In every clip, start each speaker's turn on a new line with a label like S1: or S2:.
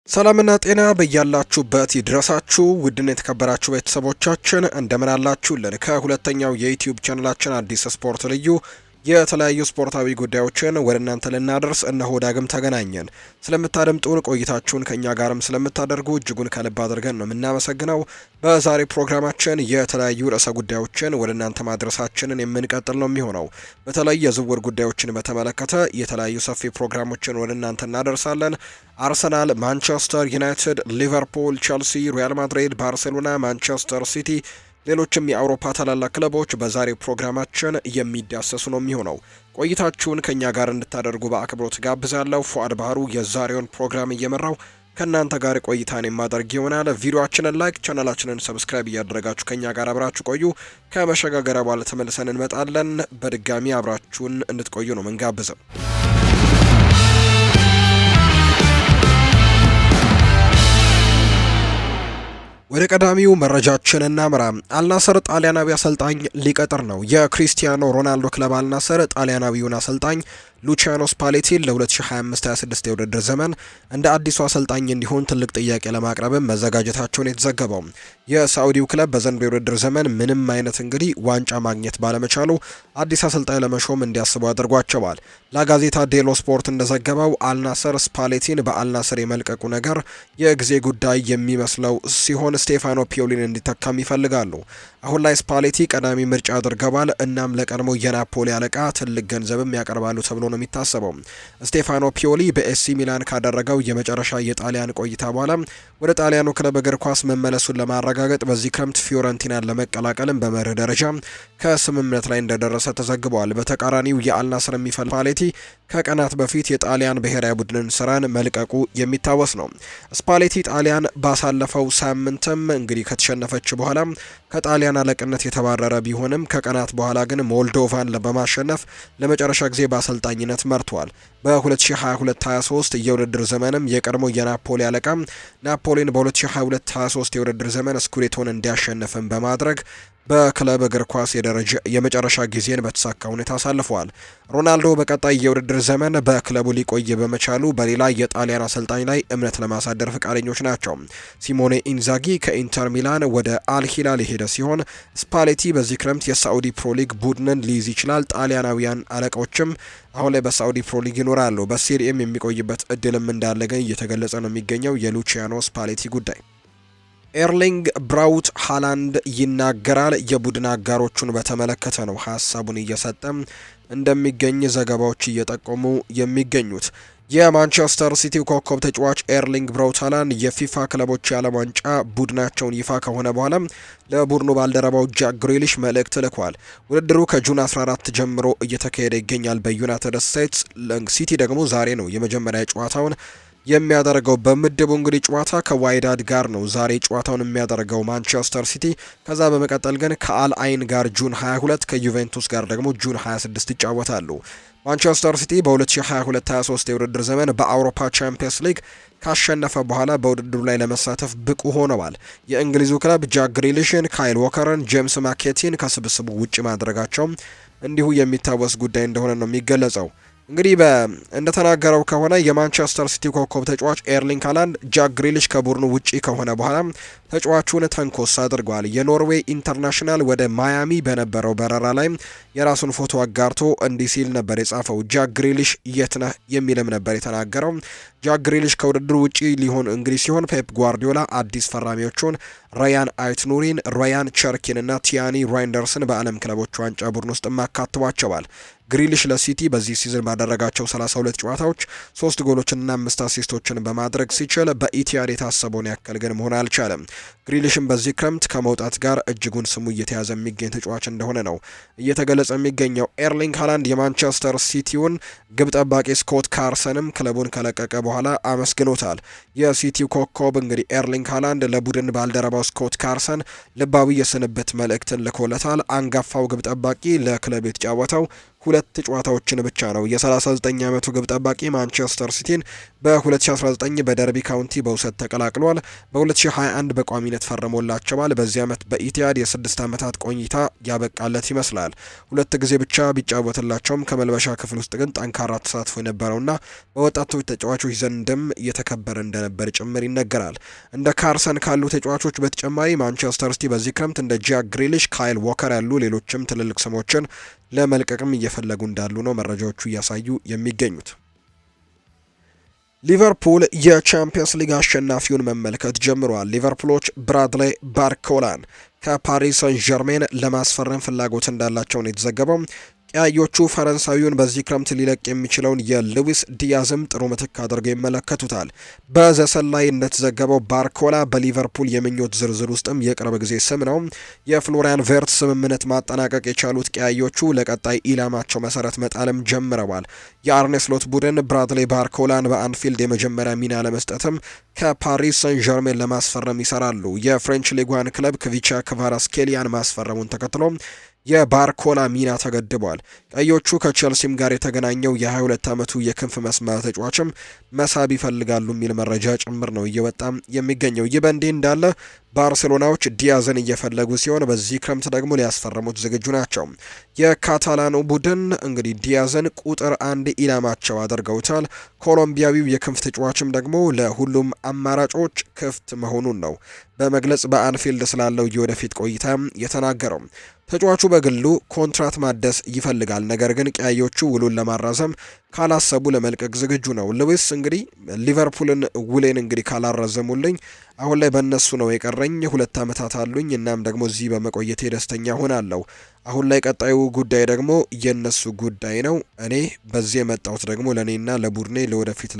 S1: ሰላምና ጤና በያላችሁበት ይድረሳችሁ ውድና የተከበራችሁ ቤተሰቦቻችን እንደምን አላችሁልን? ከሁለተኛው የዩቲዩብ ቻናላችን አዲስ ስፖርት ልዩ የተለያዩ ስፖርታዊ ጉዳዮችን ወደ እናንተ ልናደርስ እነሆ ዳግም ተገናኘን። ስለምታደምጡን ቆይታችሁን ከኛ ጋርም ስለምታደርጉ እጅጉን ከልብ አድርገን ነው የምናመሰግነው። በዛሬ ፕሮግራማችን የተለያዩ ርዕሰ ጉዳዮችን ወደ እናንተ ማድረሳችንን የምንቀጥል ነው የሚሆነው። በተለይ የዝውውር ጉዳዮችን በተመለከተ የተለያዩ ሰፊ ፕሮግራሞችን ወደ እናንተ እናደርሳለን። አርሰናል፣ ማንቸስተር ዩናይትድ፣ ሊቨርፑል፣ ቸልሲ፣ ሪያል ማድሪድ፣ ባርሴሎና፣ ማንቸስተር ሲቲ ሌሎችም የአውሮፓ ታላላቅ ክለቦች በዛሬው ፕሮግራማችን የሚዳሰሱ ነው የሚሆነው። ቆይታችሁን ከኛ ጋር እንድታደርጉ በአክብሮት ጋብዛለሁ። ፉአድ ባህሩ የዛሬውን ፕሮግራም እየመራው ከእናንተ ጋር ቆይታን የማደርግ ይሆናል። ቪዲዮአችንን ላይክ፣ ቻናላችንን ሰብስክራይብ እያደረጋችሁ ከኛ ጋር አብራችሁ ቆዩ። ከመሸጋገሪያ በኋላ ተመልሰን እንመጣለን። በድጋሚ አብራችሁን እንድትቆዩ ነው ምንጋብዘው። ወደ ቀዳሚው መረጃችን እናምራ። አልናስር ጣሊያናዊ አሰልጣኝ ሊቀጥር ነው። የክሪስቲያኖ ሮናልዶ ክለብ አልናስር ጣሊያናዊውን አሰልጣኝ ሉቺያኖ ስፓሌቲን ለ2025-26 የውድድር ዘመን እንደ አዲሱ አሰልጣኝ እንዲሆን ትልቅ ጥያቄ ለማቅረብም መዘጋጀታቸውን የተዘገበው የሳዑዲው ክለብ በዘንድሮው የውድድር ዘመን ምንም አይነት ዋንጫ ማግኘት ባለመቻሉ አዲስ አሰልጣኝ ለመሾም እንዲያስቡ አድርጓቸዋል። ላጋዜታ ዴሎ ስፖርት እንደዘገበው አልናስር ስፓሌቲን በአልናስር የመልቀቁ ነገር የጊዜ ጉዳይ የሚመስለው ሲሆን ስቴፋኖ ፒዮሊን እንዲተካም ይፈልጋሉ። አሁን ላይ ስፓሌቲ ቀዳሚ ምርጫ አድርገዋል። እናም ለቀድሞ የናፖሊ አለቃ ትልቅ ገንዘብም ያቀርባሉ ተብሎ ነው የሚታሰበው። ስቴፋኖ ፒዮሊ በኤሲ ሚላን ካደረገው የመጨረሻ የጣሊያን ቆይታ በኋላ ወደ ጣሊያኑ ክለብ እግር ኳስ መመለሱን ለማረጋገጥ በዚህ ክረምት ፊዮረንቲናን ለመቀላቀልም በመርህ ደረጃ ከስምምነት ላይ እንደደረሰ ተዘግቧል። በተቃራኒው የአልናስር የሚፈልግ ስፓሌቲ ከቀናት በፊት የጣሊያን ብሔራዊ ቡድንን ስራን መልቀቁ የሚታወስ ነው። ስፓሌቲ ጣሊያን ባሳለፈው ሳምንትም ከተሸነፈች በኋላ ከጣሊያን አለቅነት የተባረረ ቢሆንም ከቀናት በኋላ ግን ሞልዶቫን በማሸነፍ ለመጨረሻ ጊዜ በአሰልጣኝነት መርቷል። በ2022-23 የውድድር ዘመንም የቀድሞ የናፖሊ አለቃ ናፖሊን በ2022-23 የውድድር ዘመን ስኩዴቶን እንዲያሸንፍም በማድረግ በክለብ እግር ኳስ የመጨረሻ ጊዜን በተሳካ ሁኔታ አሳልፈዋል። ሮናልዶ በቀጣይ የውድድር ዘመን በክለቡ ሊቆይ በመቻሉ በሌላ የጣሊያን አሰልጣኝ ላይ እምነት ለማሳደር ፈቃደኞች ናቸው። ሲሞኔ ኢንዛጊ ከኢንተር ሚላን ወደ አልሂላል የሄደ ሲሆን ስፓሌቲ በዚህ ክረምት የሳዑዲ ፕሮሊግ ቡድንን ሊይዝ ይችላል። ጣሊያናዊያን አለቆችም አሁን ላይ በሳዑዲ ፕሮሊግ ይኖራሉ። በሴሪኤም የሚቆይበት እድልም እንዳለ ግን እየተገለጸ ነው የሚገኘው የሉቺያኖ ስፓሌቲ ጉዳይ። ኤርሊንግ ብራውት ሃላንድ ይናገራል። የቡድን አጋሮቹን በተመለከተ ነው ሀሳቡን እየሰጠ እንደሚገኝ ዘገባዎች እየጠቆሙ የሚገኙት። የማንቸስተር ሲቲው ኮከብ ተጫዋች ኤርሊንግ ብራውት ሃላንድ የፊፋ ክለቦች የዓለም ዋንጫ ቡድናቸውን ይፋ ከሆነ በኋላ ለቡድኑ ባልደረባው ጃክ ግሪሊሽ መልእክት ልኳል። ውድድሩ ከጁን 14 ጀምሮ እየተካሄደ ይገኛል በዩናይትድ ስቴትስ። ሲቲ ደግሞ ዛሬ ነው የመጀመሪያ ጨዋታውን የሚያደርገው። በምድቡ ጨዋታ ከዋይዳድ ጋር ነው ዛሬ ጨዋታውን የሚያደርገው ማንቸስተር ሲቲ። ከዛ በመቀጠል ግን ከአል አይን ጋር ጁን 22 ከዩቬንቱስ ጋር ደግሞ ጁን 26 ይጫወታሉ። ማንቸስተር ሲቲ በ2022-23 የውድድር ዘመን በአውሮፓ ቻምፒየንስ ሊግ ካሸነፈ በኋላ በውድድሩ ላይ ለመሳተፍ ብቁ ሆነዋል። የእንግሊዙ ክለብ ጃክ ግሪሊሽን፣ ካይል ዎከርን፣ ጄምስ ማኬቲን ከስብስቡ ውጭ ማድረጋቸው እንዲሁ የሚታወስ ጉዳይ እንደሆነ ነው የሚገለጸው። እንደተናገረው ከሆነ የማንቸስተር ሲቲ ኮከብ ተጫዋች ኤርሊንግ ሃላንድ ጃክ ግሪሊሽ ከቡድኑ ውጪ ከሆነ በኋላ ተጫዋቹን ተንኮስ አድርጓል። የኖርዌይ ኢንተርናሽናል ወደ ማያሚ በነበረው በረራ ላይ የራሱን ፎቶ አጋርቶ እንዲህ ሲል ነበር የጻፈው። ጃክ ግሪሊሽ የት ነህ የሚልም ነበር የተናገረው። ጃክ ግሪሊሽ ከውድድሩ ውጪ ሊሆን ሲሆን ፔፕ ጓርዲዮላ አዲስ ፈራሚዎቹን ራያን አይትኑሪን፣ ራያን ቸርኪን እና ቲያኒ ራይንደርስን በዓለም ክለቦች ዋንጫ ቡድን ውስጥ ማካተዋቸዋል። ግሪሊሽ ለሲቲ በዚህ ሲዝን ባደረጋቸው 32 ጨዋታዎች 3 ጎሎችንና 5 አሲስቶችን በማድረግ ሲችል በኢቲያድ የታሰበውን ያክል ግን መሆን አልቻለም። ግሪሊሽም በዚህ ክረምት ከመውጣት ጋር እጅጉን ስሙ እየተያዘ የሚገኝ ተጫዋች እንደሆነ ነው እየተገለጸ የሚገኘው። ኤርሊንግ ሃላንድ የማንቸስተር ሲቲውን ግብ ጠባቂ ስኮት ካርሰንም ክለቡን ከለቀቀ በኋላ አመስግኖታል። የሲቲው ኮከብ ኤርሊንግ ሃላንድ ለቡድን ባልደረባው ስኮት ካርሰን ልባዊ የስንብት መልእክትን ልኮለታል። አንጋፋው ግብ ጠባቂ ለክለብ የተጫወተው 2 ጨዋታዎችን ብቻ ነው። የ39 ዓመቱ ግብ ጠባቂ ማንቸስተር ሲቲን በ2019 በደርቢ ካውንቲ በውሰት ተቀላቅሏል። በ2021 በቋሚነት ፈርሞላቸዋል። በዚህ ዓመት በኢቲያድ የ6 ዓመታት ቆይታ ያበቃለት ይመስላል። 2 ጊዜ ብቻ ቢጫወትላቸውም ከመልበሻ ክፍል ውስጥ ግን ጠንካራ ተሳትፎ የነበረውና በወጣቶች ተጫዋቾች ዘንድም እየተከበረ እንደነበር ጭምር ይነገራል። እንደ ካርሰን ካሉ ተጫዋቾች በተጨማሪ ማንቸስተር ሲቲ በዚህ ክረምት እንደ ጃክ ግሪሊሽ፣ ካይል ዎከር ያሉ ሌሎችም ትልልቅ ስሞችን ለመልቀቅም እየፈለጉ እንዳሉ ነው መረጃዎቹ እያሳዩ የሚገኙት። ሊቨርፑል የቻምፒየንስ ሊግ አሸናፊውን መመልከት ጀምሯል። ሊቨርፑሎች ብራድሌይ ባርኮላን ከፓሪስ ሰን ዠርሜን ለማስፈረም ፍላጎት እንዳላቸው ነው የተዘገበው። ቀያዮቹ ፈረንሳዊውን በዚህ ክረምት ሊለቅ የሚችለውን የሉዊስ ዲያዝም ጥሩ ምትክ አድርገው ይመለከቱታል። በዘሰን ላይ እንደተዘገበው ባርኮላ በሊቨርፑል የምኞት ዝርዝር ውስጥም የቅርብ ጊዜ ስም ነው። የፍሎሪያን ቬርት ስምምነት ማጠናቀቅ የቻሉት ቀያዮቹ ለቀጣይ ኢላማቸው መሰረት መጣልም ጀምረዋል። የአርኔ ስሎት ቡድን ብራድሌይ ባርኮላን በአንፊልድ የመጀመሪያ ሚና ለመስጠትም ከፓሪስ ሰን ዠርሜን ለማስፈረም ይሰራሉ። የፍሬንች ሊጓን ክለብ ክቪቻ ክቫራስኬሊያን ማስፈረሙን ተከትሎ የባርኮላ ሚና ተገድቧል። ቀዮቹ ከቼልሲም ጋር የተገናኘው የ22 ዓመቱ የክንፍ መስመር ተጫዋችም መሳብ ይፈልጋሉ የሚል መረጃ ጭምር ነው እየወጣም የሚገኘው። ይህ በእንዲህ እንዳለ ባርሴሎናዎች ዲያዝን እየፈለጉ ሲሆን በዚህ ክረምት ደግሞ ሊያስፈርሙት ዝግጁ ናቸው። የካታላኑ ቡድን እንግዲህ ዲያዝን ቁጥር 1 ኢላማቸው አድርገውታል። ኮሎምቢያዊው የክንፍ ተጫዋችም ደግሞ ለሁሉም አማራጮች ክፍት መሆኑን ነው በመግለጽ በአንፊልድ ስላለው የወደፊት ቆይታ የተናገረው። ተጫዋቹ በግሉ ኮንትራት ማደስ ይፈልጋል። ነገር ግን ቀያዮቹ ውሉን ለማራዘም ካላሰቡ ለመልቀቅ ዝግጁ ነው። ሉዊስ እንግዲህ ሊቨርፑልን ውሌን እንግዲህ ካላራዘሙልኝ አሁን ላይ በእነሱ ነው የቀረኝ 2 ዓመታት አሉኝ። እናም ደግሞ እዚህ በመቆየቴ ደስተኛ ሆናለሁ። አሁን ላይ ቀጣዩ ጉዳይ ደግሞ የነሱ ጉዳይ ነው። እኔ በዚህ የመጣሁት ደግሞ ለእኔና ለቡድኔ ለወደፊት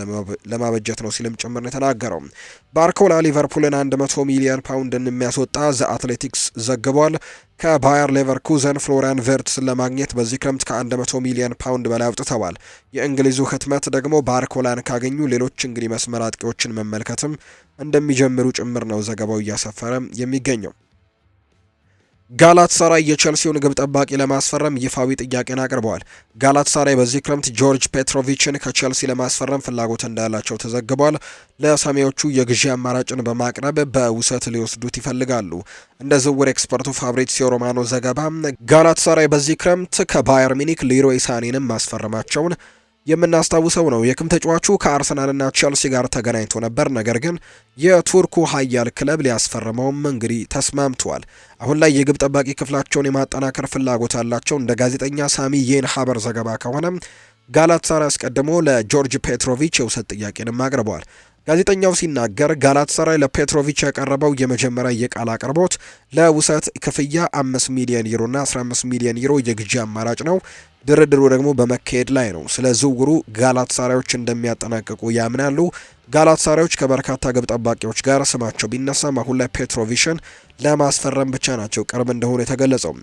S1: ለማበጀት ነው ሲልም ጭምር ነው የተናገረው። ባርኮላ ሊቨርፑልን 100 ሚሊዮን ፓውንድ እንደሚያስወጣ ዘ አትሌቲክስ ዘግቧል። ከባየር ሌቨርኩዘን ፍሎሪያን ቨርትስን ለማግኘት በዚህ ክረምት ከ100 ሚሊዮን ፓውንድ በላይ አውጥተዋል። የእንግሊዙ ህትመት ደግሞ ባርኮላን ካገኙ ሌሎች እንግዲህ መስመር አጥቂዎችን መመልከትም እንደሚጀምሩ ጭምር ነው ዘገባው እያሰፈረ የሚገኘው። ጋላታሳራይ የቼልሲውን ግብ ጠባቂ ለማስፈረም ይፋዊ ጥያቄን አቅርበዋል። ጋላታሳራይ በዚህ ክረምት ጆርጅ ፔትሮቪችን ከቼልሲ ለማስፈረም ፍላጎት እንዳላቸው ተዘግቧል። ለሰሜዎቹ የግዢ አማራጭን በማቅረብ በውሰት ሊወስዱት ይፈልጋሉ። እንደ ዝውውር ኤክስፐርቱ ፋብሪዚዮ ሮማኖ ዘገባ ጋላታሳራይ በዚህ ክረምት ከባየር ሚኒክ ሊሮይ ሳኔንም ማስፈረማቸውን የምናስታውሰው ነው። የክም ተጫዋቹ ከአርሰናልና ቼልሲ ጋር ተገናኝቶ ነበር። ነገር ግን የቱርኩ ኃያል ክለብ ሊያስፈርመውም እንግዲህ ተስማምቷል። አሁን ላይ የግብ ጠባቂ ክፍላቸውን የማጠናከር ፍላጎት አላቸው። እንደ ጋዜጠኛ ሳሚ የን ሀበር ዘገባ ከሆነ ጋላታሳራይ አስቀድሞ ለጆርጅ ፔትሮቪች የውሰት ጥያቄንም አቅርበዋል። ጋዜጠኛው ሲናገር ጋላታሳራይ ለፔትሮቪች ያቀረበው የመጀመሪያ የቃል አቅርቦት ለውሰት ክፍያ 5 ሚሊዮን ዩሮ እና 15 ሚሊዮን ዩሮ የግዢ አማራጭ ነው። ድርድሩ ደግሞ በመካሄድ ላይ ነው። ስለ ዝውውሩ ጋላታሳራዮች እንደሚያጠናቅቁ ያምናሉ። ጋላታሳራዮች ከበርካታ ግብ ጠባቂዎች ጋር ስማቸው ቢነሳም አሁን ላይ ፔትሮቪችን ለማስፈረም ብቻ ናቸው ቅርብ እንደሆነ የተገለጸው።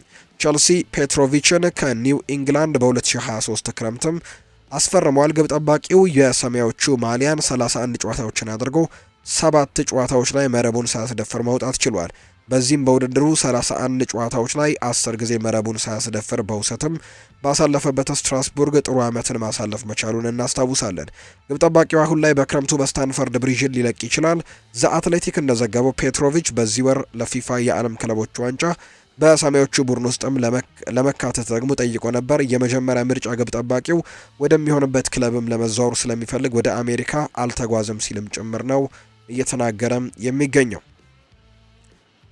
S1: ቸልሲ ፔትሮቪችን ከኒው ኢንግላንድ በ2023 ክረምትም አስፈርሟል። ግብ ጠባቂው የሰማያዎቹ ማሊያን 31 ጨዋታዎችን አድርጎ 7 ጨዋታዎች ላይ መረቡን ሳያስደፍር መውጣት ችሏል። በዚህም በውድድሩ 31 ጨዋታዎች ላይ 10 ጊዜ መረቡን ሳያስደፍር በውሰትም ባሳለፈበት ስትራስቡርግ ጥሩ ዓመትን ማሳለፍ መቻሉን እናስታውሳለን። ግብ ጠባቂው አሁን ላይ በክረምቱ በስታንፈርድ ብሪጅን ሊለቅ ይችላል። ዘ አትሌቲክ እንደዘገበው ፔትሮቪች በዚህ ወር ለፊፋ የዓለም ክለቦች ዋንጫ በሰማያዎቹ ቡድን ውስጥም ለመካተት ደግሞ ጠይቆ ነበር። የመጀመሪያ ምርጫ ግብ ጠባቂው ወደሚሆንበት ክለብም ለመዛወር ስለሚፈልግ ወደ አሜሪካ አልተጓዘም ሲልም ጭምር ነው እየተናገረም የሚገኘው።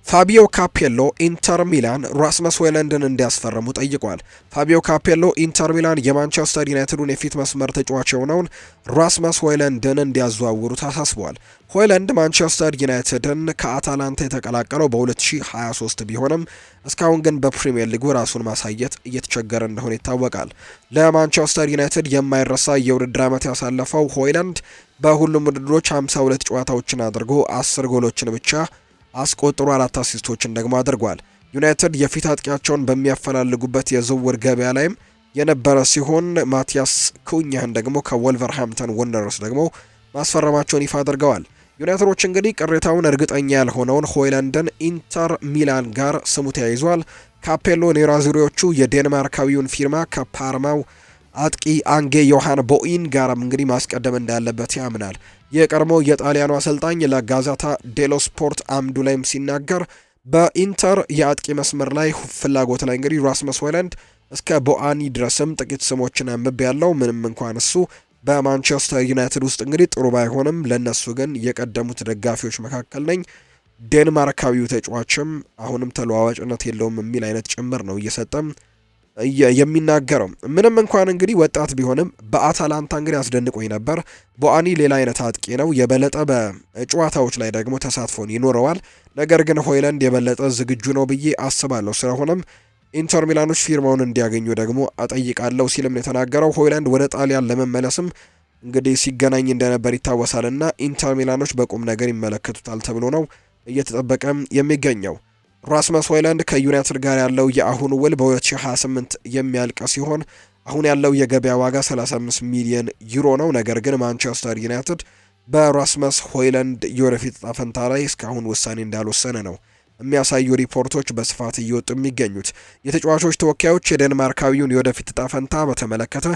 S1: ፋቢዮ ካፔሎ ኢንተር ሚላን ራስመስ ሆይለንድን እንዲያስፈርሙ ጠይቋል። ፋቢዮ ካፔሎ ኢንተር ሚላን የማንቸስተር ዩናይትዱን የፊት መስመር ተጫዋች የሆነውን ራስመስ ሆይለንድን እንዲያዘዋውሩ ታሳስቧል። ሆይለንድ ማንቸስተር ዩናይትድን ከአታላንታ የተቀላቀለው በ2023 ቢሆንም እስካሁን ግን በፕሪሚየር ሊጉ ራሱን ማሳየት እየተቸገረ እንደሆነ ይታወቃል። ለማንቸስተር ዩናይትድ የማይረሳ የውድድር ዓመት ያሳለፈው ሆይለንድ በሁሉም ውድድሮች 52 ጨዋታዎችን አድርጎ 10 ጎሎችን ብቻ አስቆጥሮ 4 አሲስቶችን ደግሞ አድርጓል። ዩናይትድ የፊት አጥቂያቸውን በሚያፈላልጉበት የዝውውር ገበያ ላይም የነበረ ሲሆን ማቲያስ ኩኛህን ደግሞ ከወልቨርሃምፕተን ወንደረርስ ደግሞ ማስፈረማቸውን ይፋ አድርገዋል። ዩናይትዶች እንግዲህ ቅሬታውን እርግጠኛ ያልሆነውን ሆይላንድን ኢንተር ሚላን ጋር ስሙ ተያይዟል። ካፔሎ ኔራዙሪዎቹ የዴንማርካዊውን ፊርማ ከፓርማው አጥቂ አንጌ ዮሃን ቦኢን ጋርም እንግዲህ ማስቀደም እንዳለበት ያምናል። የቀድሞ የጣሊያኑ አሰልጣኝ ለጋዛታ ዴሎ ስፖርት አምዱ ላይም ሲናገር በኢንተር የአጥቂ መስመር ላይ ፍላጎት ላይ እንግዲህ ራስመስ ሆይላንድ እስከ ቦአኒ ድረስም ጥቂት ስሞችን አንብቤ ያለው ምንም እንኳን እሱ በማንቸስተር ዩናይትድ ውስጥ እንግዲህ ጥሩ ባይሆንም ለነሱ ግን የቀደሙት ደጋፊዎች መካከል ነኝ። ዴንማርካዊው ተጫዋችም አሁንም ተለዋዋጭነት የለውም የሚል አይነት ጭምር ነው እየሰጠም የሚናገረው። ምንም እንኳን እንግዲህ ወጣት ቢሆንም በአታላንታ እንግዲህ አስደንቆኝ ነበር። ቦአኒ ሌላ አይነት አጥቂ ነው። የበለጠ በጨዋታዎች ላይ ደግሞ ተሳትፎን ይኖረዋል። ነገር ግን ሆይላንድ የበለጠ ዝግጁ ነው ብዬ አስባለሁ። ስለሆነም ኢንተር ሚላኖች ፊርማውን እንዲያገኙ ደግሞ አጠይቃለሁ ሲልም የተናገረው። ሆይላንድ ወደ ጣሊያን ለመመለስም እንግዲህ ሲገናኝ እንደነበር ይታወሳልና ኢንተር ሚላኖች በቁም ነገር ይመለከቱታል ተብሎ ነው እየተጠበቀም የሚገኘው። ራስመስ ሆይላንድ ከዩናይትድ ጋር ያለው የአሁኑ ውል በ2028 የሚያልቅ ሲሆን አሁን ያለው የገበያ ዋጋ 35 ሚሊዮን ዩሮ ነው። ነገር ግን ማንቸስተር ዩናይትድ በራስመስ ሆይላንድ የወደፊት ዕጣ ፈንታ ላይ እስካሁን ውሳኔ እንዳልወሰነ ነው የሚያሳዩ ሪፖርቶች በስፋት እየወጡ የሚገኙት። የተጫዋቾች ተወካዮች የዴንማርካዊውን የወደፊት ዕጣ ፈንታ በተመለከተ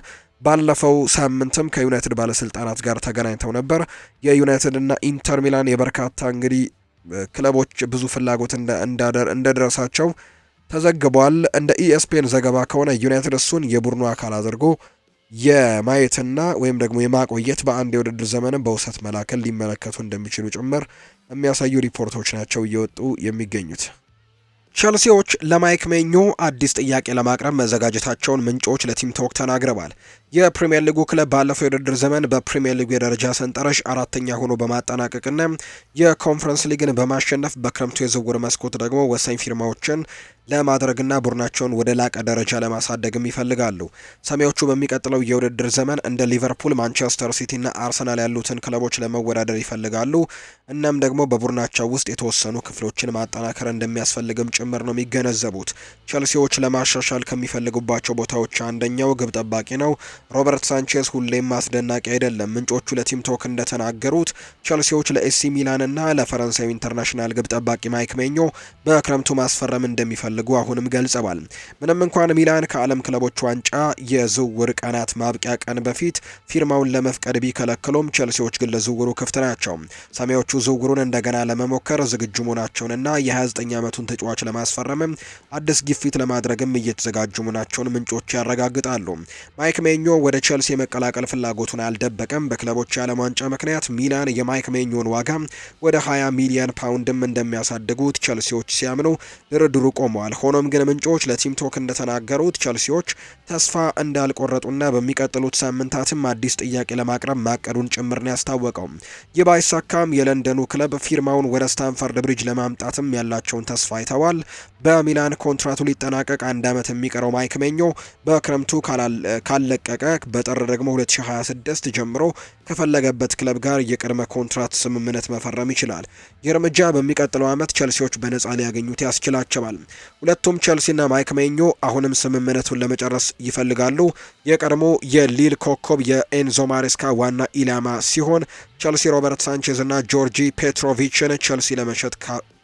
S1: ባለፈው ሳምንትም ከዩናይትድ ባለስልጣናት ጋር ተገናኝተው ነበር። የዩናይትድ እና ኢንተር ሚላን የበርካታ እንግዲህ ክለቦች ብዙ ፍላጎት እንደደረሳቸው ተዘግቧል። እንደ ኢኤስፒኤን ዘገባ ከሆነ ዩናይትድ እሱን የቡድኑ አካል አድርጎ የማየትና ወይም ደግሞ የማቆየት በአንድ የውድድር ዘመንም በውሰት መላከል ሊመለከቱ እንደሚችሉ ጭምር የሚያሳዩ ሪፖርቶች ናቸው እየወጡ የሚገኙት። ቸልሲዎች ለማይክ ሜኞ አዲስ ጥያቄ ለማቅረብ መዘጋጀታቸውን ምንጮች ለቲም ቶክ ተናግረዋል። የፕሪሚየር ሊጉ ክለብ ባለፈው የውድድር ዘመን በፕሪሚየር ሊጉ የደረጃ ሰንጠረዥ አራተኛ ሆኖ በማጠናቀቅና የኮንፈረንስ ሊግን በማሸነፍ በክረምቱ የዝውውር መስኮት ደግሞ ወሳኝ ፊርማዎችን ለማድረግና ቡድናቸውን ወደ ላቀ ደረጃ ለማሳደግም ይፈልጋሉ። ሰሜዎቹ በሚቀጥለው የውድድር ዘመን እንደ ሊቨርፑል፣ ማንቸስተር ሲቲ እና አርሰናል ያሉትን ክለቦች ለመወዳደር ይፈልጋሉ። እናም ደግሞ በቡድናቸው ውስጥ የተወሰኑ ክፍሎችን ማጠናከር እንደሚያስፈልግም ጭምር ነው የሚገነዘቡት። ቸልሲዎች ለማሻሻል ከሚፈልጉባቸው ቦታዎች አንደኛው ግብ ጠባቂ ነው። ሮበርት ሳንቼዝ ሁሌም አስደናቂ አይደለም። ምንጮቹ ለቲም ቶክ እንደተናገሩት ቸልሲዎች ለኤሲ ሚላን እና ለፈረንሳዊ ኢንተርናሽናል ግብ ጠባቂ ማይክ ሜኞ በክረምቱ ማስፈረም እንደሚፈልጉ አሁንም ገልጸዋል። ምንም እንኳን ሚላን ከዓለም ክለቦች ዋንጫ የዝውውር ቀናት ማብቂያ ቀን በፊት ፊርማውን ለመፍቀድ ቢከለክሉም ቸልሲዎች ግን ለዝውውሩ ክፍት ናቸው። ሰሜዎቹ ዝውውሩን እንደገና ለመሞከር ዝግጁ መሆናቸውንና የ29 ዓመቱን ተጫዋች ለማስፈረም አዲስ ግፊት ለማድረግም እየተዘጋጁ መሆናቸውን ምንጮች ያረጋግጣሉ። ማይክ ሜኞ ወደ ቸልሲ የመቀላቀል ፍላጎቱን አልደበቀም። በክለቦች የዓለም ዋንጫ ምክንያት ሚላን የማይክ ሜኞን ዋጋ ወደ 20 ሚሊዮን ፓውንድም እንደሚያሳድጉት ቸልሲዎች ሲያምኑ ድርድሩ ቆመዋል። ሆኖም ግን ምንጮች ለቲም ቶክ እንደተናገሩት ቸልሲዎች ተስፋ እንዳልቆረጡና በሚቀጥሉት ሳምንታትም አዲስ ጥያቄ ለማቅረብ ማቀዱን ጭምር ነው ያስታወቀው። ይህ ባይሳካም የለንደኑ ክለብ ፊርማውን ወደ ስታንፈርድ ብሪጅ ለማምጣትም ያላቸውን ተስፋ አይተዋል። በሚላን ኮንትራቱ ሊጠናቀቅ አንድ ዓመት የሚቀረው ማይክ ሜኞ በክረምቱ ካለቀቀ በጥር ደግሞ 2026 ጀምሮ ከፈለገበት ክለብ ጋር የቅድመ ኮንትራት ስምምነት መፈረም ይችላል። ይህ እርምጃ በሚቀጥለው ዓመት ቸልሲዎች በነፃ ሊያገኙት ያስችላቸዋል። ሁለቱም ቸልሲና ማይክ ሜኞ አሁንም ስምምነቱን ለመጨረስ ይፈልጋሉ። የቀድሞ የሊል ኮከብ የኤንዞ ማሬስካ ዋና ኢላማ ሲሆን ቸልሲ ሮበርት ሳንቼዝ እና ጆርጂ ፔትሮቪችን ቸልሲ ለመሸጥ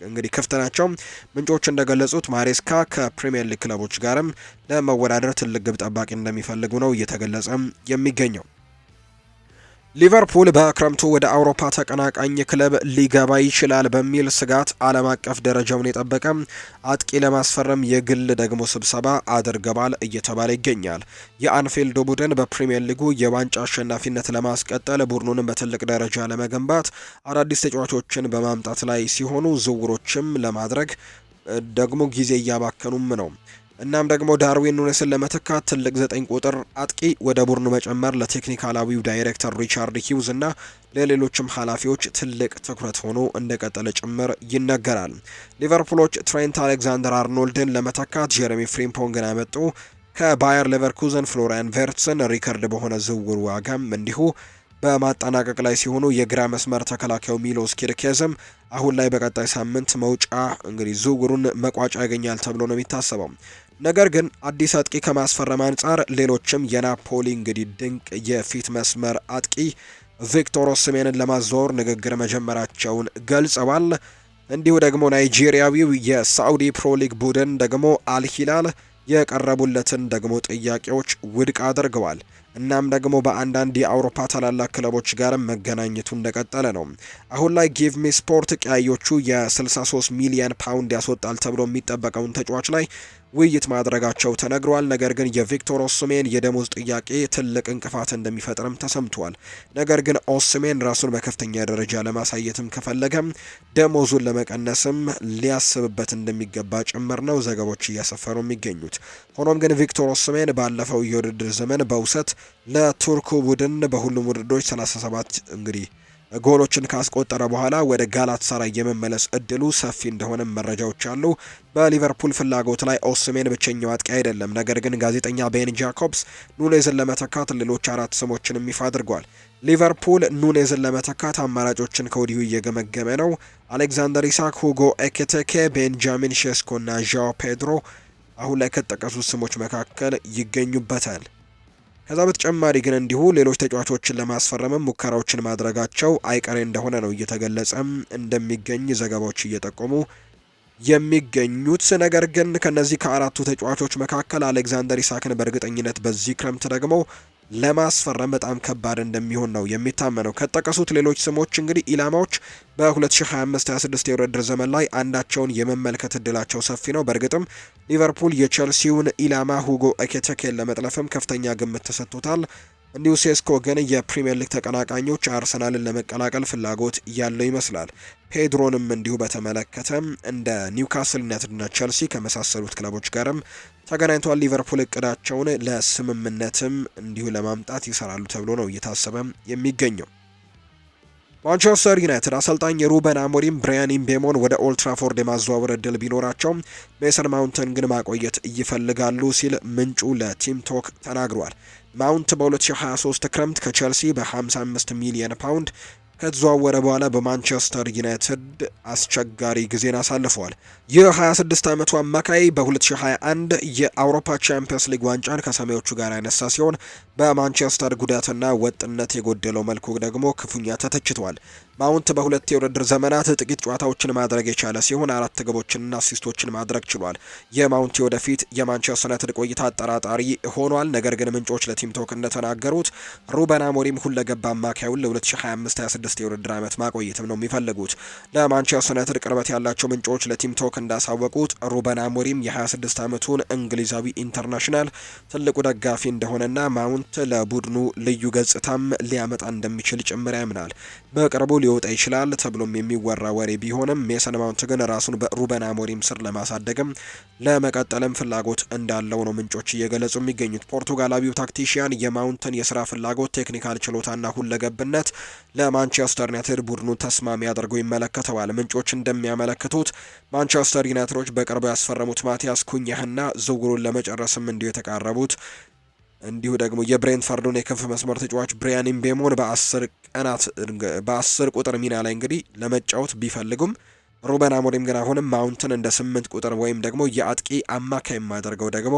S1: እንግዲህ ክፍት ናቸው። ምንጮች እንደገለጹት ማሬስካ ከፕሪሚየር ሊግ ክለቦች ጋርም ለመወዳደር ትልቅ ግብ ጠባቂ እንደሚፈልጉ ነው እየተገለጸ የሚገኘው። ሊቨርፑል በክረምቱ ወደ አውሮፓ ተቀናቃኝ ክለብ ሊገባ ይችላል በሚል ስጋት ዓለም አቀፍ ደረጃውን የጠበቀ አጥቂ ለማስፈረም የግል ደግሞ ስብሰባ አድርገዋል እየተባለ ይገኛል። የአንፊልድ ቡድን በፕሪሚየር ሊጉ የዋንጫ አሸናፊነት ለማስቀጠል ቡድኑንም በትልቅ ደረጃ ለመገንባት አዳዲስ ተጫዋቾችን በማምጣት ላይ ሲሆኑ ዝውውሮችም ለማድረግ ደግሞ ጊዜ እያባከኑም ነው። እናም ደግሞ ዳርዊን ኑኔስን ለመተካት ትልቅ 9 ቁጥር አጥቂ ወደ ቡድኑ መጨመር ለቴክኒካላዊው ዳይሬክተር ሪቻርድ ሂውዝ እና ለሌሎችም ኃላፊዎች ትልቅ ትኩረት ሆኖ እንደቀጠለ ጭምር ይነገራል። ሊቨርፑሎች ትሬንት አሌክዛንደር አርኖልድን ለመተካት ጀረሚ ፍሪምፖንግን አመጡ። ከባየር ሌቨርኩዘን ፍሎሪያን ቨርትስን ሪከርድ በሆነ ዝውውር ዋጋም እንዲሁ በማጠናቀቅ ላይ ሲሆኑ የግራ መስመር ተከላካዩ ሚሎስ ኪርኬዝም አሁን ላይ በቀጣይ ሳምንት መውጫ እንግዲህ ዝውውሩን መቋጫ ያገኛል ተብሎ ነው የሚታሰበው። ነገር ግን አዲስ አጥቂ ከማስፈረም አንጻር ሌሎችም የናፖሊ እንግዲህ ድንቅ የፊት መስመር አጥቂ ቪክቶር ኦስሜንን ለማዘዋወር ንግግር መጀመራቸውን ገልጸዋል። እንዲሁ ደግሞ ናይጄሪያዊው የሳዑዲ ፕሮ ሊግ ቡድን ደግሞ አልሂላል የቀረቡለትን ደግሞ ጥያቄዎች ውድቅ አድርገዋል። እናም ደግሞ በአንዳንድ የአውሮፓ ታላላቅ ክለቦች ጋርም መገናኘቱ እንደቀጠለ ነው። አሁን ላይ ጊቭ ሚ ስፖርት ቀያዮቹ የ63 ሚሊዮን ፓውንድ ያስወጣል ተብሎ የሚጠበቀውን ተጫዋች ላይ ውይይት ማድረጋቸው ተነግሯል። ነገር ግን የቪክቶር ኦስሜን የደሞዝ ጥያቄ ትልቅ እንቅፋት እንደሚፈጥርም ተሰምቷል። ነገር ግን ኦስሜን ራሱን በከፍተኛ ደረጃ ለማሳየትም ከፈለገም ደሞዙን ለመቀነስም ሊያስብበት እንደሚገባ ጭምር ነው ዘገቦች እያሰፈሩ የሚገኙት። ሆኖም ግን ቪክቶር ኦስሜን ባለፈው የውድድር ዘመን በውሰት ለቱርኩ ቡድን በሁሉም ውድድሮች 37 እንግዲህ ጎሎችን ካስቆጠረ በኋላ ወደ ጋላታሳራይ የመመለስ እድሉ ሰፊ እንደሆነ መረጃዎች አሉ። በሊቨርፑል ፍላጎት ላይ ኦስሜን ብቸኛው አጥቂ አይደለም። ነገር ግን ጋዜጠኛ ቤን ጃኮብስ ኑኔዝን ለመተካት ሌሎች 4 ስሞችን ይፋ አድርጓል። ሊቨርፑል ኑኔዝን ለመተካት አማራጮችን ከወዲሁ እየገመገመ ነው። አሌክዛንደር ኢሳክ፣ ሁጎ ኤኪቲኬ፣ ቤንጃሚን ሼስኮ እና ዣኦ ፔድሮ አሁን ላይ ከተጠቀሱት ስሞች መካከል ይገኙበታል። ከዛ በተጨማሪ ግን እንዲሁ ሌሎች ተጫዋቾችን ለማስፈረምም ሙከራዎችን ማድረጋቸው አይቀሬ እንደሆነ ነው እየተገለጸም እንደሚገኝ ዘገባዎች እየጠቆሙ የሚገኙት። ነገር ግን ከነዚህ ከአራቱ ተጫዋቾች መካከል አሌክዛንደር ኢሳክን በእርግጠኝነት በዚህ ክረምት ደግሞ ለማስፈረም በጣም ከባድ እንደሚሆን ነው የሚታመነው። ከተጠቀሱት ሌሎች ስሞች እንግዲህ ኢላማዎች በ2025-26 የውድድር ዘመን ላይ አንዳቸውን የመመልከት እድላቸው ሰፊ ነው። በእርግጥም ሊቨርፑል የቼልሲውን ኢላማ ሁጎ ኤኪቲኬን ለመጥለፍም ከፍተኛ ግምት ተሰጥቶታል። እንዲሁ ሴስኮ ግን የፕሪሚየር ሊግ ተቀናቃኞች አርሰናልን ለመቀላቀል ፍላጎት ያለው ይመስላል። ፔድሮንም እንዲሁ በተመለከተም እንደ ኒውካስል ዩናይትድና ቼልሲ ከመሳሰሉት ክለቦች ጋርም ተገናኝቷል። ሊቨርፑል እቅዳቸውን ለስምምነትም እንዲሁ ለማምጣት ይሰራሉ ተብሎ ነው እየታሰበ የሚገኘው። ማንቸስተር ዩናይትድ አሰልጣኝ ሩበን አሞሪም ብራያን ኢምቤሞን ወደ ኦልድ ትራፎርድ የማዘዋወር እድል ቢኖራቸውም ሜሰን ማውንትን ግን ማቆየት ይፈልጋሉ ሲል ምንጩ ለቲም ቶክ ተናግሯል። ማውንት በ2023 ክረምት ከቼልሲ በ55 ሚሊዮን ፓውንድ ከተዘዋወረ በኋላ በማንቸስተር ዩናይትድ አስቸጋሪ ጊዜን አሳልፈዋል። የ26 ዓመቱ አማካይ በ2021 የአውሮፓ ቻምፒየንስ ሊግ ዋንጫን ከሰማዮቹ ጋር ያነሳ ሲሆን በማንቸስተር ጉዳትና ወጥነት የጎደለው መልኩ ደግሞ ክፉኛ ተተችቷል። ማውንት በሁለት የውድድር ዘመናት ጥቂት ጨዋታዎችን ማድረግ የቻለ ሲሆን 4 ግቦችንና አሲስቶችን ማድረግ ችሏል። የማውንት ወደፊት የማንቸስተር ዩናይትድ ቆይታ አጠራጣሪ ሆኗል። ነገር ግን ምንጮች ለቲም ቶክ እንደተናገሩት ሩበን አሞሪም ሁለገብ አማካዩን ለ2025-26 የውድድር ዓመት ማቆየትም ነው የሚፈልጉት። ለማንቸስተር ዩናይትድ ቅርበት ያላቸው ምንጮች ለቲም ቶክ እንዳሳወቁት ሩበን አሞሪም የ26 ዓመቱን እንግሊዛዊ ኢንተርናሽናል ትልቁ ደጋፊ እንደሆነና ማውንት ለቡድኑ ልዩ ገጽታም ሊያመጣ እንደሚችል ጭምር ያምናል። በቅርቡ ሊወጣ ይችላል ተብሎም የሚወራ ወሬ ቢሆንም ሜሰን ማውንት ግን ራሱን በሩበን አሞሪም ስር ለማሳደግም ለመቀጠልም ፍላጎት እንዳለው ነው ምንጮች እየገለጹ የሚገኙት። ፖርቱጋላዊው ታክቲሽያን የማውንትን የስራ ፍላጎት፣ ቴክኒካል ችሎታና ሁለገብነት ለማንቸስተር ዩናይትድ ቡድኑ ተስማሚ አድርገው ይመለከተዋል። ምንጮች እንደሚያመለክቱት ማንቸስተር ዩናይትዶች በቅርቡ ያስፈረሙት ማቲያስ ኩኛህና ዝውውሩን ለመጨረስም እንዲሁ የተቃረቡት እንዲሁ ደግሞ የብሬንትፈርዱን የክንፍ መስመር ተጫዋች ብራያን ኢምቤሞን በ10 ቁጥር ሚና ላይ እንግዲህ ለመጫወት ቢፈልጉም ሩበን አሞሪም ግን አሁንም ማውንትን እንደ 8 ቁጥር ወይም ደግሞ የአጥቂ አማካይ የማደርገው ደግሞ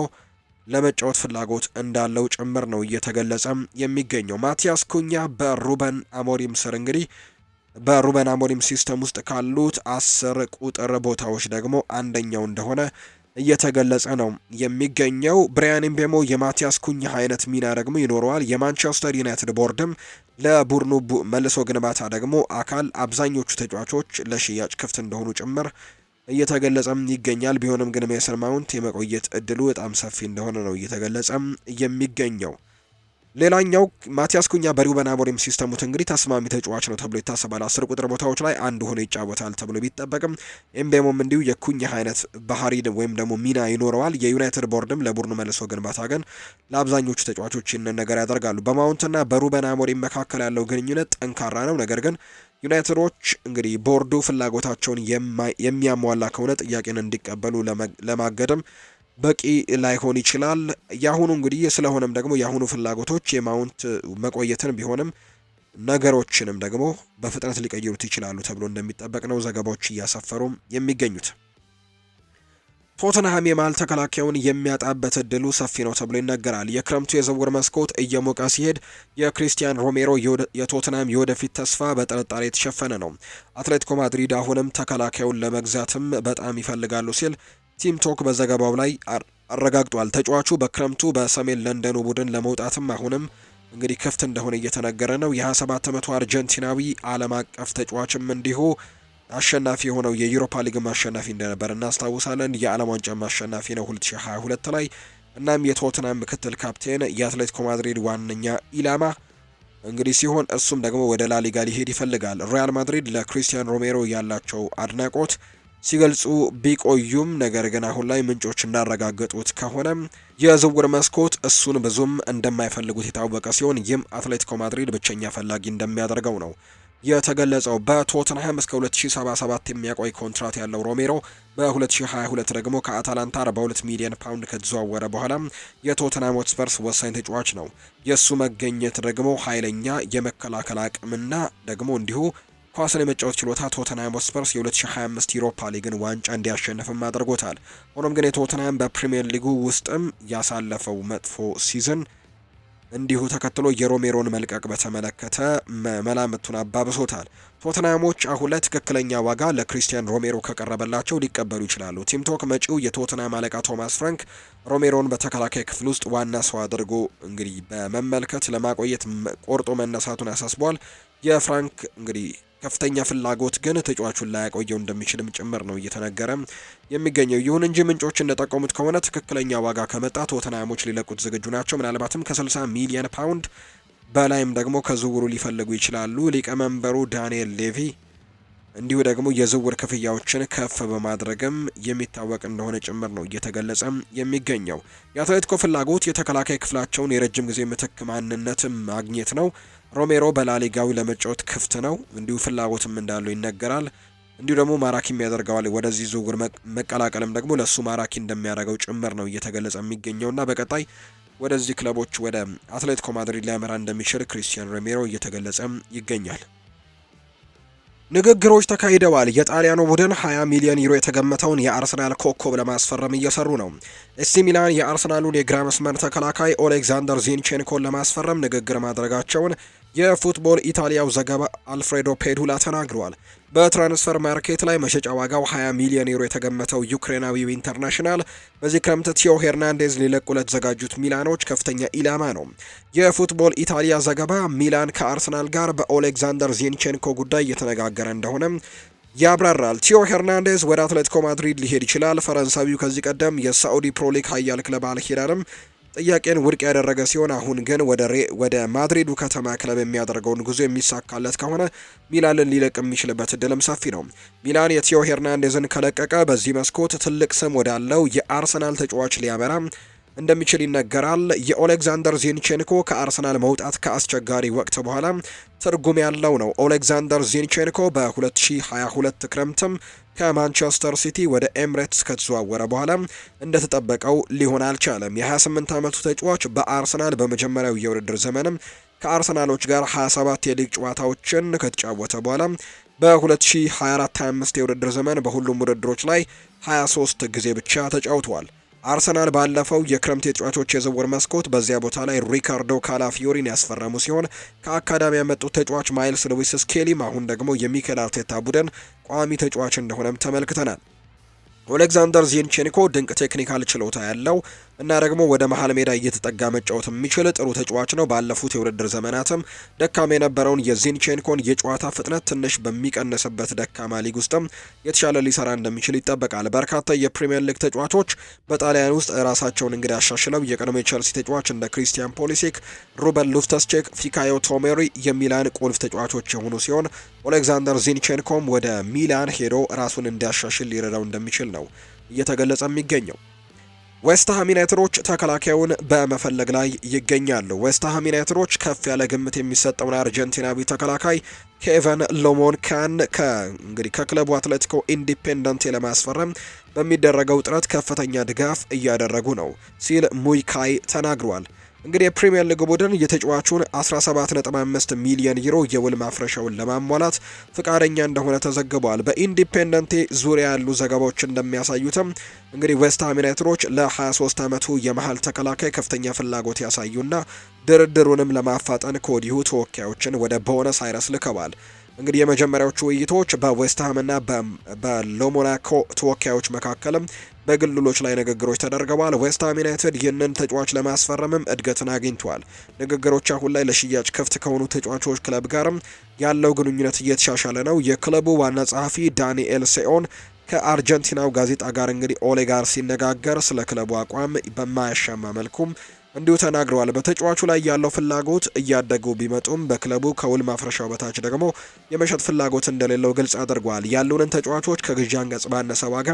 S1: ለመጫወት ፍላጎት እንዳለው ጭምር ነው እየተገለጸ የሚገኘው። ማቲያስ ኩኛ በሩበን አሞሪም ስር እንግዲህ በሩበን አሞሪም ሲስተም ውስጥ ካሉት 10 ቁጥር ቦታዎች ደግሞ አንደኛው እንደሆነ እየተገለጸ ነው የሚገኘው። ብራያን ኢምቤሞ የማቲያስ ኩኛ አይነት ሚና ደግሞ ይኖረዋል። የማንቸስተር ዩናይትድ ቦርድም ለቡድኑ መልሶ ግንባታ ደግሞ አካል አብዛኞቹ ተጫዋቾች ለሽያጭ ክፍት እንደሆኑ ጭምር እየተገለጸም ይገኛል። ቢሆንም ግን ሜሰን ማውንት የመቆየት እድሉ በጣም ሰፊ እንደሆነ ነው እየተገለጸም የሚገኘው። ሌላኛው ማቲያስ ኩኛ በሩበን አሞሪም ሲስተሙት እንግዲህ ተስማሚ ተጫዋች ነው ተብሎ ይታሰባል። 10 ቁጥር ቦታዎች ላይ አንድ ሆኖ ይጫወታል ተብሎ ቢጠበቅም ኤምቤሞም እንዲሁ የኩኛ አይነት ባህሪ ወይም ደግሞ ሚና ይኖረዋል። የዩናይትድ ቦርድም ለቡድኑ መልሶ ግንባታ ግን ለአብዛኞቹ ተጫዋቾች ይህንን ነገር ያደርጋሉ። በማውንትና በሩበን አሞሪም መካከል ያለው ግንኙነት ጠንካራ ነው። ነገር ግን ዩናይትዶች እንግዲህ ቦርዱ ፍላጎታቸውን የሚያሟላ ከሆነ ጥያቄን እንዲቀበሉ ለማገድም በቂ ላይሆን ይችላል። ያሁኑ እንግዲህ ስለሆነም ደግሞ ያሁኑ ፍላጎቶች የማውንት መቆየትን ቢሆንም ነገሮችንም ደግሞ በፍጥነት ሊቀይሩት ይችላሉ ተብሎ እንደሚጠበቅ ነው ዘገባዎች እያሰፈሩ የሚገኙት። ቶተንሃም የማል ተከላካዩን የሚያጣበት እድሉ ሰፊ ነው ተብሎ ይነገራል። የክረምቱ የዝውውር መስኮት እየሞቀ ሲሄድ የክሪስቲያን ሮሜሮ የቶተንሃም የወደፊት ተስፋ በጥርጣሬ የተሸፈነ ነው። አትሌቲኮ ማድሪድ አሁንም ተከላካዩን ለመግዛትም በጣም ይፈልጋሉ ሲል ቲም ቶክ በዘገባው ላይ አረጋግጧል። ተጫዋቹ በክረምቱ በሰሜን ለንደኑ ቡድን ለመውጣትም አሁንም እንግዲህ ክፍት እንደሆነ እየተነገረ ነው። የ27 ዓመቱ አርጀንቲናዊ ዓለም አቀፍ ተጫዋችም እንዲሁ አሸናፊ የሆነው የዩሮፓ ሊግ አሸናፊ እንደነበር እናስታውሳለን። የዓለም ዋንጫ አሸናፊ ነው 2022 ላይ። እናም የቶትናም ምክትል ካፕቴን የአትሌቲኮ ማድሪድ ዋነኛ ኢላማ እንግዲህ ሲሆን እሱም ደግሞ ወደ ላሊጋ ሊሄድ ይፈልጋል። ሪያል ማድሪድ ለክሪስቲያን ሮሜሮ ያላቸው አድናቆት ሲገልጹ ቢቆዩም ነገር ግን አሁን ላይ ምንጮች እንዳረጋገጡት ከሆነ የዝውውር መስኮት እሱን ብዙም እንደማይፈልጉት የታወቀ ሲሆን ይህም አትሌቲኮ ማድሪድ ብቸኛ ፈላጊ እንደሚያደርገው ነው የተገለጸው። በቶተንሃም እስከ 2077 የሚያቆይ ኮንትራት ያለው ሮሜሮ በ2022 ደግሞ ከአታላንታ 42 ሚሊዮን ፓውንድ ከተዘዋወረ በኋላ የቶተንሃም ሆትስፐርስ ወሳኝ ተጫዋች ነው። የእሱ መገኘት ደግሞ ኃይለኛ የመከላከል አቅምና ደግሞ እንዲሁ ኳስን የመጫወት ችሎታ ቶተንሃም ሆትስፐርስ የ2025 ዩሮፓ ሊግን ዋንጫ እንዲያሸንፍም አድርጎታል። ሆኖም ግን የቶተንሃም በፕሪሚየር ሊጉ ውስጥም ያሳለፈው መጥፎ ሲዝን እንዲሁ ተከትሎ የሮሜሮን መልቀቅ በተመለከተ መላምቱን አባብሶታል። ቶተንሃሞች አሁን ላይ ትክክለኛ ዋጋ ለክሪስቲያን ሮሜሮ ከቀረበላቸው ሊቀበሉ ይችላሉ። ቲም ቶክ መጪው የቶተንሃም አለቃ ቶማስ ፍራንክ ሮሜሮን በተከላካይ ክፍል ውስጥ ዋና ሰው አድርጎ እንግዲህ በመመልከት ለማቆየት ቆርጦ መነሳቱን አሳስቧል። የፍራንክ እንግዲህ ከፍተኛ ፍላጎት ግን ተጫዋቹን ላያቆየው እንደሚችልም ጭምር ነው እየተነገረ የሚገኘው። ይሁን እንጂ ምንጮች እንደጠቆሙት ከሆነ ትክክለኛ ዋጋ ከመጣ ቶተንሃሞች ሊለቁት ዝግጁ ናቸው። ምናልባትም ከ60 ሚሊዮን ፓውንድ በላይም ደግሞ ከዝውውሩ ሊፈልጉ ይችላሉ። ሊቀመንበሩ ዳንኤል ሌቪ እንዲሁ ደግሞ የዝውውር ክፍያዎችን ከፍ በማድረግም የሚታወቅ እንደሆነ ጭምር ነው እየተገለጸ የሚገኘው። የአትሌቲኮ ፍላጎት የተከላካይ ክፍላቸውን የረጅም ጊዜ ምትክ ማንነትም ማግኘት ነው። ሮሜሮ በላሊጋው ለመጫወት ክፍት ነው፣ እንዲሁ ፍላጎትም እንዳለው ይነገራል። እንዲሁ ደግሞ ማራኪም ያደርገዋል። ወደዚህ ዝውውር መቀላቀልም ደግሞ ለሱ ማራኪ እንደሚያደርገው ጭምር ነው እየተገለጸ የሚገኘውና በቀጣይ ወደዚህ ክለቦች ወደ አትሌቲኮ ማድሪድ ሊያመራ እንደሚችል ክሪስቲያን ሮሜሮ እየተገለጸ ይገኛል። ንግግሮች ተካሂደዋል። የጣሊያኑ ቡድን 20 ሚሊዮን ዩሮ የተገመተውን የአርሰናል ኮከብ ለማስፈረም እየሰሩ ነው። ኤሲ ሚላን የአርሰናሉን የግራ መስመር ተከላካይ ኦሌክዛንደር ዚንቼንኮን ለማስፈረም ንግግር ማድረጋቸውን የፉትቦል ኢታሊያው ዘገባ አልፍሬዶ ፔዱላ ተናግሯል። በትራንስፈር ማርኬት ላይ መሸጫ ዋጋው 20 ሚሊዮን ዩሮ የተገመተው ዩክሬናዊው ኢንተርናሽናል በዚህ ክረምት ቲዮ ሄርናንዴዝ ሊለቁ ለተዘጋጁት ሚላኖች ከፍተኛ ኢላማ ነው። የፉትቦል ኢታሊያ ዘገባ ሚላን ከአርሰናል ጋር በኦሌክዛንደር ዚንቼንኮ ጉዳይ እየተነጋገረ እንደሆነ ያብራራል። ቲዮ ሄርናንዴዝ ወደ አትሌቲኮ ማድሪድ ሊሄድ ይችላል። ፈረንሳዊው ከዚህ ቀደም የሳዑዲ ፕሮሊግ ኃያል ክለብ አልሂላልም ጥያቄን ውድቅ ያደረገ ሲሆን አሁን ግን ወደ ማድሪዱ ከተማ ክለብ የሚያደርገውን ጉዞ የሚሳካለት ከሆነ ሚላንን ሊለቅ የሚችልበት እድልም ሰፊ ነው። ሚላን የቲዮ ሄርናንዴዝን ከለቀቀ በዚህ መስኮት ትልቅ ስም ወዳለው የአርሰናል ተጫዋች ሊያመራ እንደሚችል ይነገራል። የኦሌክዛንደር ዚንቼንኮ ከአርሰናል መውጣት ከአስቸጋሪ ወቅት በኋላ ትርጉም ያለው ነው። ኦሌክዛንደር ዚንቼንኮ በ2022 ክረምትም ከማንቸስተር ሲቲ ወደ ኤምሬትስ ከተዘዋወረ በኋላ እንደተጠበቀው ሊሆን አልቻለም። የ28 ዓመቱ ተጫዋች በአርሰናል በመጀመሪያው የውድድር ዘመንም ከአርሰናሎች ጋር 27 የሊግ ጨዋታዎችን ከተጫወተ በኋላ በ2024-25 የውድድር ዘመን በሁሉም ውድድሮች ላይ 23 ጊዜ ብቻ ተጫውተዋል። አርሰናል ባለፈው የክረምት የተጫዋቾች የዝውውር መስኮት በዚያ ቦታ ላይ ሪካርዶ ካላፊዮሪን ያስፈረሙ ሲሆን ከአካዳሚ ያመጡት ተጫዋች ማይልስ ሉዊስ ስኬሊም አሁን ደግሞ የሚኬል አርቴታ ቡድን ቋሚ ተጫዋች እንደሆነም ተመልክተናል። ኦሌክዛንደር ዚንቼንኮ ድንቅ ቴክኒካል ችሎታ ያለው እና ደግሞ ወደ መሃል ሜዳ እየተጠጋ መጫወት የሚችል ጥሩ ተጫዋች ነው። ባለፉት የውድድር ዘመናትም ደካማ የነበረውን የዚንቼንኮን የጨዋታ ፍጥነት ትንሽ በሚቀንስበት ደካማ ሊግ ውስጥም የተሻለ ሊሰራ እንደሚችል ይጠበቃል። በርካታ የፕሪሚየር ሊግ ተጫዋቾች በጣሊያን ውስጥ ራሳቸውን እንግዲህ አሻሽለው የቀድሞ የቸልሲ ተጫዋች እንደ ክሪስቲያን ፖሊሲክ፣ ሩበን ሉፍተስቼክ፣ ፊካዮ ቶሜሪ የሚላን ቁልፍ ተጫዋቾች የሆኑ ሲሆን ኦሌክዛንደር ዚንቼንኮም ወደ ሚላን ሄዶ ራሱን እንዲያሻሽል ሊረዳው እንደሚችል ነው እየተገለጸ የሚገኘው። ዌስትሃም ዩናይትዶች ተከላካዩን በመፈለግ ላይ ይገኛሉ። ዌስትሃም ዩናይትዶች ከፍ ያለ ግምት የሚሰጠውን አርጀንቲናዊ ተከላካይ ኬቨን ሎሞንካን እንግዲህ ከክለቡ አትሌቲኮ ኢንዲፔንደንት ለማስፈረም በሚደረገው ጥረት ከፍተኛ ድጋፍ እያደረጉ ነው ሲል ሙይካይ ተናግሯል። እንግዲህ የፕሪሚየር ሊግ ቡድን የተጫዋቹን 17.5 ሚሊዮን ዩሮ የውል ማፍረሻውን ለማሟላት ፍቃደኛ እንደሆነ ተዘግቧል። በኢንዲፔንደንቴ ዙሪያ ያሉ ዘገባዎች እንደሚያሳዩትም እንግዲህ ዌስትሃም ዩናይትዶች ለ23 ዓመቱ የመሃል ተከላካይ ከፍተኛ ፍላጎት ያሳዩና ድርድሩንም ለማፋጠን ከወዲሁ ተወካዮችን ወደ ቦነስ አይረስ ልከዋል። እንግዲህ የመጀመሪያዎቹ ውይይቶች በዌስትሃም እና በሎሞናኮ ተወካዮች መካከልም በግልሎች ላይ ንግግሮች ተደርገዋል። ዌስትሃም ዩናይትድ ይህንን ተጫዋች ለማስፈረምም እድገትን አግኝቷል። ንግግሮች አሁን ላይ ለሽያጭ ክፍት ከሆኑ ተጫዋቾች ክለብ ጋርም ያለው ግንኙነት እየተሻሻለ ነው። የክለቡ ዋና ጸሐፊ ዳንኤል ሴኦን ከአርጀንቲናው ጋዜጣ ጋር እንግዲህ ኦሌ ጋር ሲነጋገር ስለ ክለቡ አቋም በማያሻማ መልኩም እንዲሁ ተናግረዋል። በተጫዋቹ ላይ ያለው ፍላጎት እያደጉ ቢመጡም በክለቡ ከውል ማፍረሻው በታች ደግሞ የመሸጥ ፍላጎት እንደሌለው ግልጽ አድርጓል። ያሉንን ተጫዋቾች ከግዢ አንቀጽ ባነሰ ዋጋ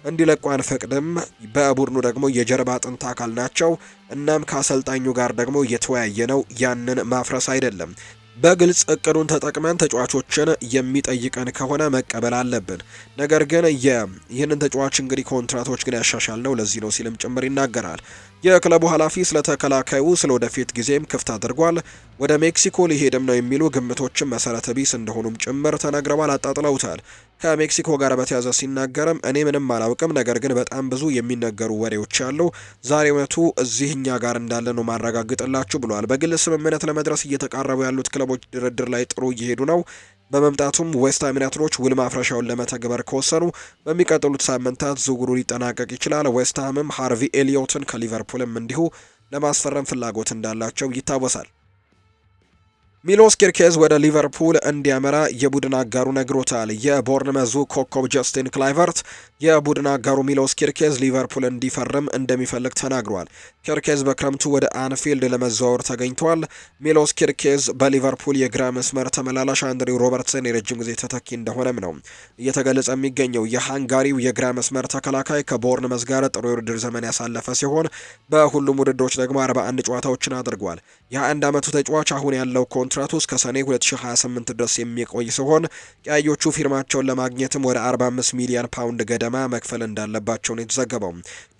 S1: እንዲለቁ አንፈቅድም። በቡድኑ ደግሞ የጀርባ አጥንት አካል ናቸው። እናም ከአሰልጣኙ ጋር ደግሞ እየተወያየ ነው። ያንን ማፍረስ አይደለም። በግልጽ እቅዱን ተጠቅመን ተጫዋቾችን የሚጠይቀን ከሆነ መቀበል አለብን። ነገር ግን ይህንን ተጫዋች እንግዲህ ኮንትራቶች ግን ያሻሻል ነው ለዚህ ነው ሲልም ጭምር ይናገራል። የክለቡ ኃላፊ ስለ ተከላካዩ ስለ ወደፊት ጊዜም ክፍት አድርጓል። ወደ ሜክሲኮ ሊሄድም ነው የሚሉ ግምቶችን መሰረተ ቢስ እንደሆኑም ጭምር ተናግረዋል፣ አጣጥለውታል። ከሜክሲኮ ጋር በተያዘ ሲናገርም እኔ ምንም አላውቅም፣ ነገር ግን በጣም ብዙ የሚነገሩ ወሬዎች አሉ። ዛሬ እውነቱ እዚህ እኛ ጋር እንዳለ ነው ማረጋግጥላችሁ ብሏል። በግል ስምምነት ለመድረስ እየተቃረቡ ያሉት ክለቦች ድርድር ላይ ጥሩ እየሄዱ ነው። በመምጣቱም ዌስትሃም ዩናይትዶች ውል ማፍረሻውን ለመተግበር ከወሰኑ በሚቀጥሉት ሳምንታት ዝውውሩ ሊጠናቀቅ ይችላል። ዌስትሃምም ሃርቪ ኤሊዮትን ከሊቨርፑልም እንዲሁ ለማስፈረም ፍላጎት እንዳላቸው ይታወሳል። ሚሎስ ኪርኬዝ ወደ ሊቨርፑል እንዲያመራ የቡድን አጋሩ ነግሮታል። የቦርንመዙ ኮከብ ጀስቲን ክላይቨርት የቡድን አጋሩ ሚሎስ ኪርኬዝ ሊቨርፑል እንዲፈርም እንደሚፈልግ ተናግሯል። ኪርኬዝ በክረምቱ ወደ አንፊልድ ለመዘዋወር ተገኝቷል። ሚሎስ ኪርኬዝ በሊቨርፑል የግራ መስመር ተመላላሽ አንድሪው ሮበርትሰን የረጅም ጊዜ ተተኪ እንደሆነም ነው እየተገለጸ የሚገኘው። የሃንጋሪው የግራ መስመር ተከላካይ ከቦርንመዝ ጋር ጥሩ የውድድር ዘመን ያሳለፈ ሲሆን በሁሉም ውድድሮች ደግሞ 41 ጨዋታዎችን አድርጓል። የ21 ዓመቱ ተጫዋች አሁን ያለው ኮንትራቱ እስከ ሰኔ 2028 ድረስ የሚቆይ ሲሆን ቀያዮቹ ፊርማቸውን ለማግኘትም ወደ 45 ሚሊዮን ፓውንድ ገደማ መክፈል እንዳለባቸው ነው የተዘገበው።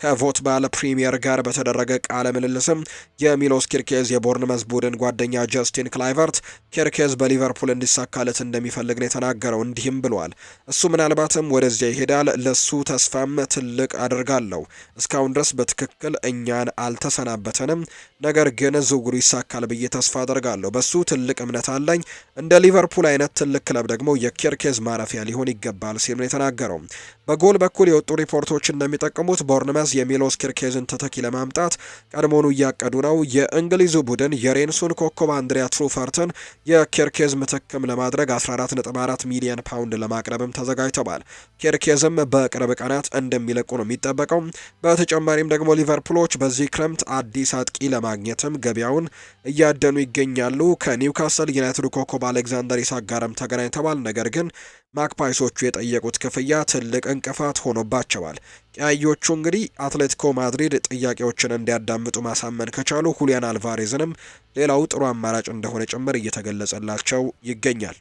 S1: ከቮትባል ፕሪሚየር ጋር በተደረገ ቃለ ምልልስም የሚሎስ ኪርኬዝ የቦርንመዝ ቡድን ጓደኛ ጀስቲን ክላይቨርት ኪርኬዝ በሊቨርፑል እንዲሳካለት እንደሚፈልግ ነው የተናገረው። እንዲህም ብሏል፣ እሱ ምናልባትም ወደዚያ ይሄዳል፣ ለሱ ተስፋም ትልቅ አድርጋለሁ። እስካሁን ድረስ በትክክል እኛን አልተሰናበተንም፣ ነገር ግን ዝውውሩ ይሳካል ብዬ ተስፋ አደርጋለሁ። በሱ ትልቅ እምነት አለኝ። እንደ ሊቨርፑል አይነት ትልቅ ክለብ ደግሞ የኪርኬዝ ማረፊያ ሊሆን ይገባል ሲል ነው የተናገረው። በጎል በኩል የወጡ ሪፖርቶች እንደሚጠቅሙት ቦርንመዝ የሚሎስ ኪርኬዝን ተተኪ ለማምጣት ቀድሞኑ እያቀዱ ነው። የእንግሊዙ ቡድን የሬንሱን ኮከብ አንድሪያ ትሩፈርትን የኪርኬዝ ምትክም ለማድረግ 14.4 ሚሊዮን ፓውንድ ለማቅረብም ተዘጋጅተዋል። ኪርኬዝም በቅርብ ቀናት እንደሚለቁ ነው የሚጠበቀው። በተጨማሪም ደግሞ ሊቨርፑሎች በዚህ ክረምት አዲስ አጥቂ ለማግኘትም ገበያውን እያደኑ ይገኛሉ። ከኒውካስል ዩናይትድ ኮከብ አሌክዛንደር ኢሳክ ጋርም ተገናኝተዋል። ነገር ግን ማክፓይሶቹ የጠየቁት ክፍያ ትልቅ እንቅፋት ሆኖባቸዋል። ቀያዮቹ እንግዲህ አትሌቲኮ ማድሪድ ጥያቄዎችን እንዲያዳምጡ ማሳመን ከቻሉ ሁሊያን አልቫሬዝንም ሌላው ጥሩ አማራጭ እንደሆነ ጭምር እየተገለጸላቸው ይገኛል።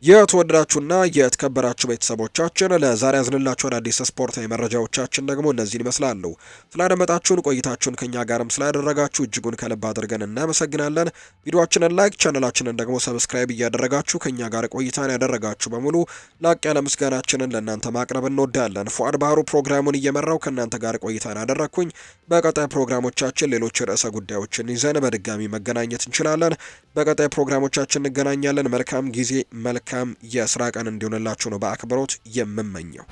S1: የተወደዳችሁና የተከበራችሁ ቤተሰቦቻችን ለዛሬ ያዝንላችሁ አዳዲስ ስፖርታዊ መረጃዎቻችን ደግሞ እነዚህን ይመስላሉ። ስላደመጣችሁን ቆይታችሁን ከኛ ጋርም ስላደረጋችሁ እጅጉን ከልብ አድርገን እናመሰግናለን። ቪዲዮአችንን ላይክ፣ ቻናላችንን ደግሞ ሰብስክራይብ እያደረጋችሁ ከኛ ጋር ቆይታን ያደረጋችሁ በሙሉ ላቅ ያለ ምስጋናችንን ለእናንተ ማቅረብ እንወዳለን። ፉአድ ባህሩ ፕሮግራሙን እየመራው ከእናንተ ጋር ቆይታን ያደረግኩኝ። በቀጣይ ፕሮግራሞቻችን ሌሎች ርዕሰ ጉዳዮችን ይዘን በድጋሚ መገናኘት እንችላለን። በቀጣይ ፕሮግራሞቻችን እንገናኛለን። መልካም ጊዜ፣ መልካም የስራ ቀን እንዲሆንላችሁ ነው በአክብሮት የምመኘው።